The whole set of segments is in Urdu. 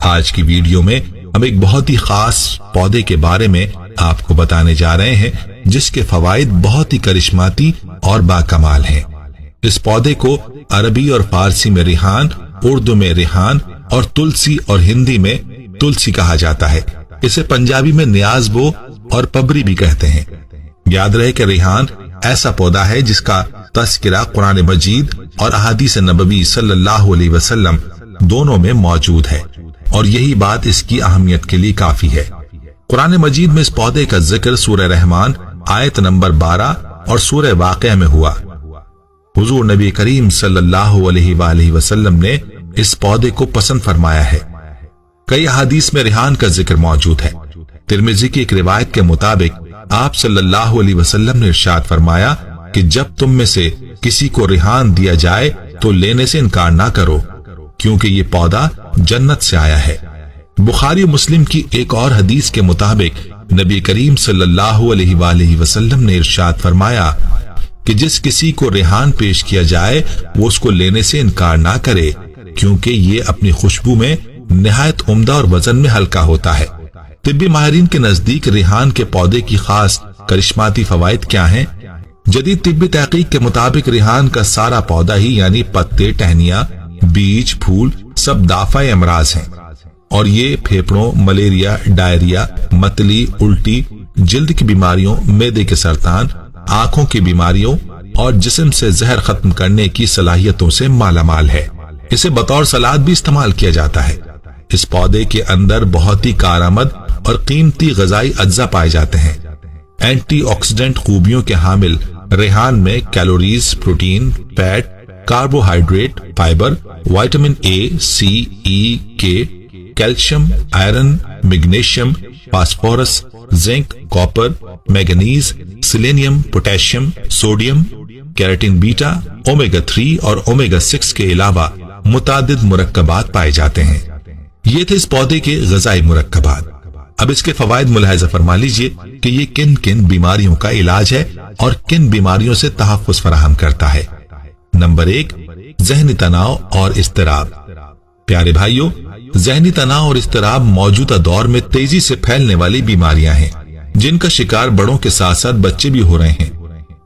آج کی ویڈیو میں ہم ایک بہت ہی خاص پودے کے بارے میں آپ کو بتانے جا رہے ہیں جس کے فوائد بہت ہی کرشماتی اور باکمال ہیں۔ اس پودے کو عربی اور فارسی میں ریحان، اردو میں ریحان اور تلسی اور ہندی میں تلسی کہا جاتا ہے۔ اسے پنجابی میں نیاز بو اور پبری بھی کہتے ہیں۔ یاد رہے کہ ریحان ایسا پودا ہے جس کا تذکرہ قرآن مجید اور احادیث نبوی صلی اللہ علیہ وسلم دونوں میں موجود ہے، اور یہی بات اس کی اہمیت کے لیے کافی ہے۔ قرآن مجید میں اس پودے کا ذکر سورہ رحمان آیت نمبر 12 اور سورہ واقعہ میں ہوا۔ حضور نبی کریم صلی اللہ علیہ وآلہ وسلم نے اس پودے کو پسند فرمایا ہے۔ کئی احادیث میں ریحان کا ذکر موجود ہے۔ ترمذی کی ایک روایت کے مطابق آپ صلی اللہ علیہ وسلم نے ارشاد فرمایا کہ جب تم میں سے کسی کو ریحان دیا جائے تو لینے سے انکار نہ کرو، کیونکہ یہ پودا جنت سے آیا ہے۔ بخاری و مسلم کی ایک اور حدیث کے مطابق نبی کریم صلی اللہ علیہ وآلہ وسلم نے ارشاد فرمایا کہ جس کسی کو ریحان پیش کیا جائے وہ اس کو لینے سے انکار نہ کرے، کیونکہ یہ اپنی خوشبو میں نہایت عمدہ اور وزن میں ہلکا ہوتا ہے۔ طبی ماہرین کے نزدیک ریحان کے پودے کی خاص کرشماتی فوائد کیا ہیں؟ جدید طبی تحقیق کے مطابق ریحان کا سارا پودا ہی یعنی پتے، ٹہنیاں، بیج، پھول سب دافع امراض ہیں، اور یہ پھیپھڑوں، ملیریا، ڈائریا، متلی، الٹی، جلد کی بیماریوں، معدے کے سرطان، آنکھوں کی بیماریوں اور جسم سے زہر ختم کرنے کی صلاحیتوں سے مالا مال ہے۔ اسے بطور سلاد بھی استعمال کیا جاتا ہے۔ اس پودے کے اندر بہت ہی کارآمد اور قیمتی غذائی اجزاء پائے جاتے ہیں۔ اینٹی آکسیڈنٹ خوبیوں کے حامل ریحان میں calories, protein, fat, carbohydrate, fibre, vitamin A, C, E, K, calcium, iron, magnesium, phosphorus, zinc, copper, manganese, selenium, potassium, sodium, carotene beta, omega 3 اور اومیگا 6 کے علاوہ متعدد مرکبات پائے جاتے ہیں۔ یہ تھے اس پودے کے غذائی مرکبات۔ اب اس کے فوائد ملاحظہ فرما لیجئے کہ یہ کن کن بیماریوں کا علاج ہے اور کن بیماریوں سے تحفظ فراہم کرتا ہے۔ نمبر 1، ذہنی تناؤ اور اضطراب۔ پیارے بھائیوں، ذہنی تناؤ اور اضطراب موجودہ دور میں تیزی سے پھیلنے والی بیماریاں ہیں جن کا شکار بڑوں کے ساتھ ساتھ بچے بھی ہو رہے ہیں،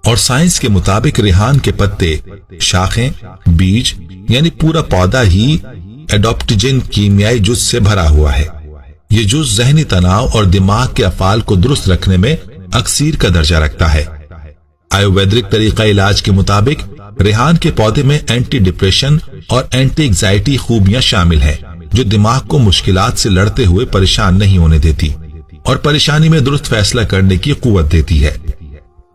اور سائنس کے مطابق ریحان کے پتے، شاخیں، بیج یعنی پورا پودا ہی ایڈاپٹوجن کیمیائی جز سے بھرا ہوا ہے۔ یہ جز ذہنی تناؤ اور دماغ کے افعال کو درست رکھنے میں اکسیر کا درجہ رکھتا ہے۔ آیوویدک طریقہ علاج کے مطابق ریحان کے پودے میں اینٹی ڈپریشن اور اینٹی ایگزائٹی خوبیاں شامل ہیں جو دماغ کو مشکلات سے لڑتے ہوئے پریشان نہیں ہونے دیتی اور پریشانی میں درست فیصلہ کرنے کی قوت دیتی ہے۔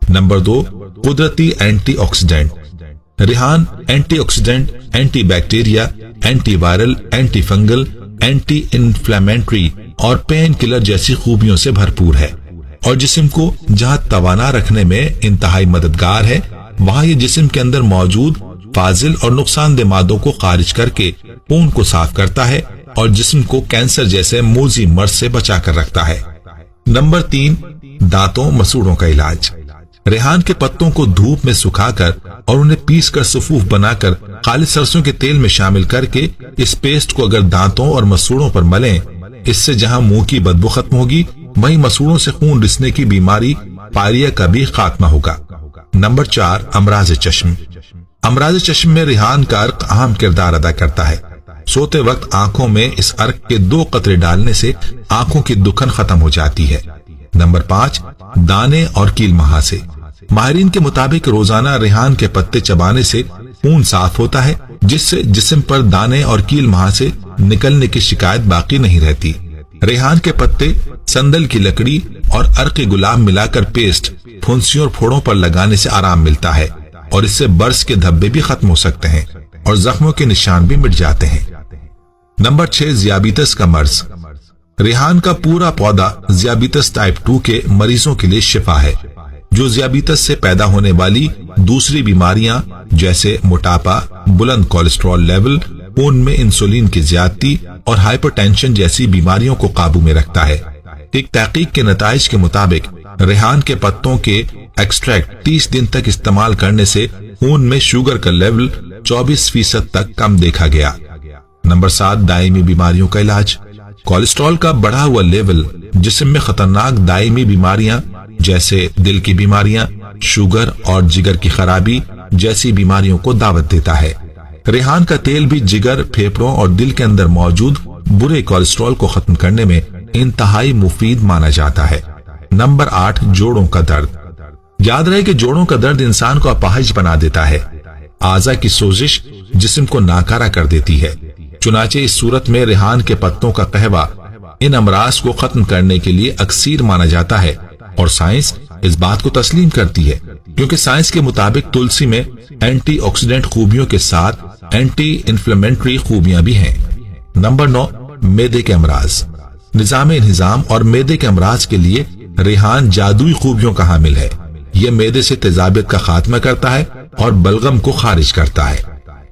نمبر 2، قدرتی اینٹی آکسیڈنٹ۔ ریحان antioxidant, anti bacteria, antiviral, antifungal, anti inflammatory اور پین کلر جیسی خوبیوں سے بھرپور ہے، اور جسم کو جہاں توانا رکھنے میں انتہائی مددگار ہے وہاں یہ جسم کے اندر موجود فاضل اور نقصان دہ مادوں کو خارج کر کے خون کو صاف کرتا ہے اور جسم کو کینسر جیسے موذی مرض سے بچا کر رکھتا ہے۔ نمبر 3، دانتوں، مسوڑوں کا علاج۔ ریحان کے پتوں کو دھوپ میں سکھا کر اور انہیں پیس کر صفوف بنا کر خالص سرسوں کے تیل میں شامل کر کے اس پیسٹ کو اگر دانتوں اور مسوڑوں پر ملیں، اس سے جہاں منہ کی بدبو ختم ہوگی وہیں مسوڑوں سے خون رسنے کی بیماری پائریا کا بھی خاتمہ ہوگا۔ نمبر 4، امراض چشم۔ امراض چشم میں ریحان کا عرق اہم کردار ادا کرتا ہے۔ سوتے وقت آنکھوں میں اس عرق کے 2 قطرے ڈالنے سے آنکھوں کی دکھن ختم ہو جاتی ہے۔ نمبر 5، دانے اور کیل مہاسے۔ ماہرین کے مطابق روزانہ ریحان کے پتے چبانے سے خون صاف ہوتا ہے، جس سے جسم پر دانے اور کیل مہاسے نکلنے کی شکایت باقی نہیں رہتی۔ ریحان کے پتے، سندل کی لکڑی اور عرق گلاب ملا کر پیسٹ پھنسیوں اور پھوڑوں پر لگانے سے آرام ملتا ہے، اور اس سے برس کے دھبے بھی ختم ہو سکتے ہیں اور زخموں کے نشان بھی مٹ جاتے ہیں۔ نمبر 6، ذیابیطس کا مرض۔ ریحان کا پورا پودا ذیابیطس ٹائپ 2 کے مریضوں کے لیے شفا ہے، جو ذیابیطس سے پیدا ہونے والی دوسری بیماریاں جیسے موٹاپا، بلند کولیسٹرول لیول، خون میں انسولین کی زیادتی اور ہائپر ٹینشن جیسی بیماریوں کو قابو میں رکھتا ہے۔ ایک تحقیق کے نتائج کے مطابق ریحان کے پتوں کے ایکسٹریکٹ 30 دن تک استعمال کرنے سے خون میں شوگر کا لیول 24% تک کم دیکھا گیا۔ نمبر 7، دائمی بیماریوں کا علاج۔ کولیسٹرول کا بڑھا ہوا لیول جسم میں خطرناک دائمی بیماریاں جیسے دل کی بیماریاں، شوگر اور جگر کی خرابی جیسی بیماریوں کو دعوت دیتا ہے۔ ریحان کا تیل بھی جگر، پھیپھڑوں اور دل کے اندر موجود برے کولیسٹرول کو ختم کرنے میں انتہائی مفید مانا جاتا ہے۔ نمبر 8، جوڑوں کا درد۔ یاد رہے کہ جوڑوں کا درد انسان کو اپاہج بنا دیتا ہے۔ اعضاء کی سوزش جسم کو ناکارہ کر دیتی ہے۔ چنانچہ اس صورت میں ریحان کے پتوں کا قہوہ ان امراض کو ختم کرنے کے لیے اکسیر مانا جاتا ہے، اور سائنس اس بات کو تسلیم کرتی ہے، کیونکہ سائنس کے مطابق تلسی میں اینٹی آکسیڈنٹ خوبیوں کے ساتھ اینٹی انفلیمیٹری خوبیاں بھی ہیں۔ نمبر 9، معدے کے امراض۔ نظام انہضام اور معدے کے امراض کے لیے ریحان جادوئی خوبیوں کا حامل ہے۔ یہ معدے سے تیزابیت کا خاتمہ کرتا ہے اور بلغم کو خارج کرتا ہے۔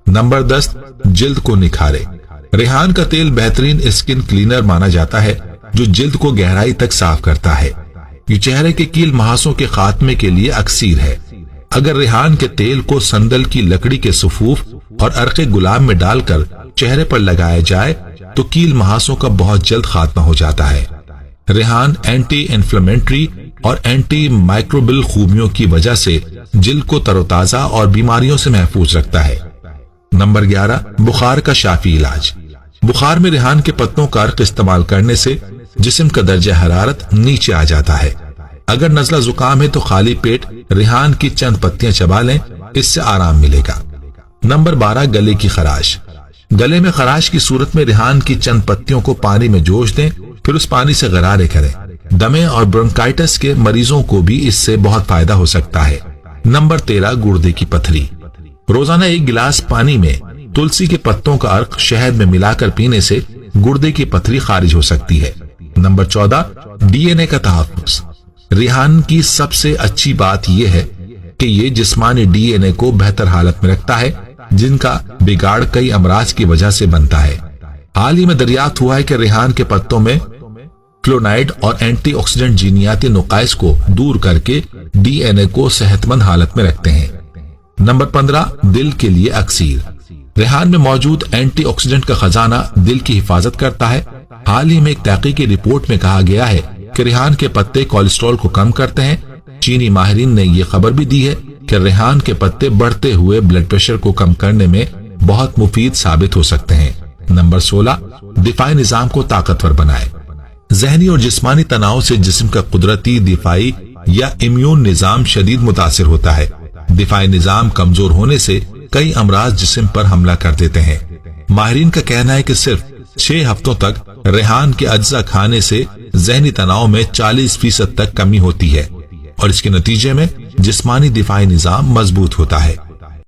نمبر 10، جلد کو نکھارے۔ ریحان کا تیل بہترین اسکن کلینر مانا جاتا ہے جو جلد کو گہرائی تک صاف کرتا ہے۔ یہ چہرے کے کیل مہاسوں کے خاتمے کے لیے اکسیر ہے۔ اگر ریحان کے تیل کو سندل کی لکڑی کے صفوف اور عرق گلاب میں ڈال کر چہرے پر لگایا جائے تو کیل مہاسوں کا بہت جلد خاتمہ ہو جاتا ہے۔ ریحان اینٹی انفلیمیٹری اور اینٹی مائکروبل خوبیوں کی وجہ سے جلد کو تر و تازہ اور بیماریوں سے محفوظ رکھتا ہے۔ نمبر 11، بخار کا شافی علاج۔ بخار میں ریحان کے پتوں کا عرق استعمال کرنے سے جسم کا درجہ حرارت نیچے آ جاتا ہے۔ اگر نزلہ زکام ہے تو خالی پیٹ ریحان کی چند پتیاں چبا لیں، اس سے آرام ملے گا۔ نمبر 12، گلے کی خراش۔ گلے میں خراش کی صورت میں ریحان کی چند پتیوں کو پانی میں جوش دیں، پھر اس پانی سے غرارے کریں۔ دمے اور برونکائٹس کے مریضوں کو بھی اس سے بہت فائدہ ہو سکتا ہے۔ نمبر 13، گردے کی پتھری۔ روزانہ 1 گلاس پانی میں تلسی کے پتوں کا عرق شہد میں ملا کر پینے سے گردے کی پتھری خارج ہو سکتی ہے۔ نمبر 14، ڈی این اے کا تحفظ۔ ریحان کی سب سے اچھی بات یہ ہے کہ یہ جسمانی ڈی این اے کو بہتر حالت میں رکھتا ہے، جن کا بگاڑ کئی امراض کی وجہ سے بنتا ہے۔ حال ہی میں دریافت ہوا ہے کہ ریحان کے پتوں میں فلونائڈ اور اینٹی آکسیڈنٹ جینیاتی نقائص کو دور کر کے ڈی این اے کو صحت مند حالت میں رکھتے ہیں۔ نمبر 15، دل کے لیے اکسیر۔ ریحان میں موجود اینٹی آکسیڈنٹ کا خزانہ دل کی حفاظت کرتا ہے۔ حال ہی میں ایک تحقیقی رپورٹ میں کہا گیا ہے کہ ریحان کے پتے کولیسٹرول کو کم کرتے ہیں۔ چینی ماہرین نے یہ خبر بھی دی ہے کہ ریحان کے پتے بڑھتے ہوئے بلڈ پریشر کو کم کرنے میں بہت مفید ثابت ہو سکتے ہیں۔ نمبر 16، دفاعی نظام کو طاقتور بنائے۔ ذہنی اور جسمانی تناؤ سے جسم کا قدرتی دفاعی یا امیون نظام شدید متاثر ہوتا ہے۔ دفاعی نظام کمزور ہونے سے کئی امراض جسم پر حملہ کر دیتے ہیں۔ ماہرین کا کہنا ہے کہ صرف 6 ہفتوں تک ریحان کے اجزاء کھانے سے ذہنی تناؤ میں 40% تک کمی ہوتی ہے، اور اس کے نتیجے میں جسمانی دفاعی نظام مضبوط ہوتا ہے۔